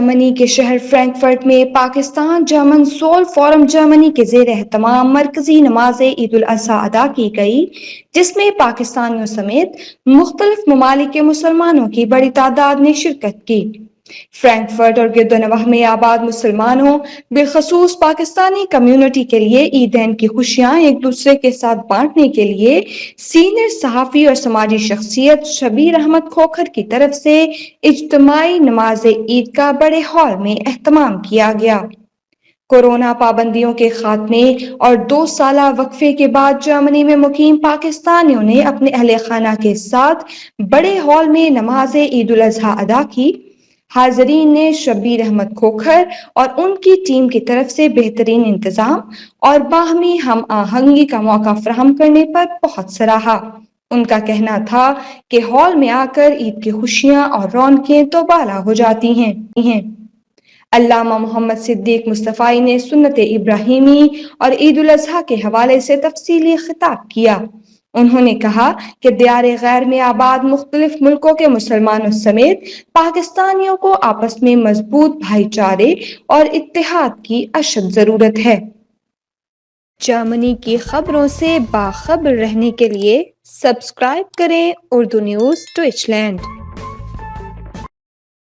جرمنی کے شہر فرینکفرٹ میں Pakistan German civil forum Germany کے زیر اہتمام مرکزی نماز عید الاضحیٰ ادا کی گئی، جس میں پاکستانیوں سمیت مختلف ممالک کے مسلمانوں کی بڑی تعداد نے شرکت کی۔ فرینکفرٹ اور گرد و نواح میں آباد مسلمانوں، بالخصوص پاکستانی کمیونٹی کے لیے عیدین کی خوشیاں ایک دوسرے کے ساتھ بانٹنے کے لیے سینئر صحافی اور سماجی شخصیت شبیر احمد کھوکھر کی طرف سے اجتماعی نماز عید کا بڑے ہال میں اہتمام کیا گیا۔ کورونا پابندیوں کے خاتمے اور 2 سالہ وقفے کے بعد جرمنی میں مقیم پاکستانیوں نے اپنے اہل خانہ کے ساتھ بڑے ہال میں نماز عید الاضحیٰ ادا کی۔ حاضرین نے شبیر احمد کھوکھر اور ان کی ٹیم کی طرف سے بہترین انتظام اور باہمی ہم آہنگی کا موقع فراہم کرنے پر بہت سراہا۔ ان کا کہنا تھا کہ ہال میں آ کر عید کی خوشیاں اور رونقیں دوبالا ہو جاتی ہیں۔ علامہ محمد صدیق مصطفی نے سنت ابراہیمی اور عید الاضحیٰ کے حوالے سے تفصیلی خطاب کیا۔ انہوں نے کہا کہ دیار غیر میں آباد مختلف ملکوں کے مسلمانوں سمیت پاکستانیوں کو آپس میں مضبوط بھائی چارے اور اتحاد کی اشد ضرورت ہے۔ جرمنی کی خبروں سے باخبر رہنے کے لیے سبسکرائب کریں اردو نیوز ڈویچلینڈ۔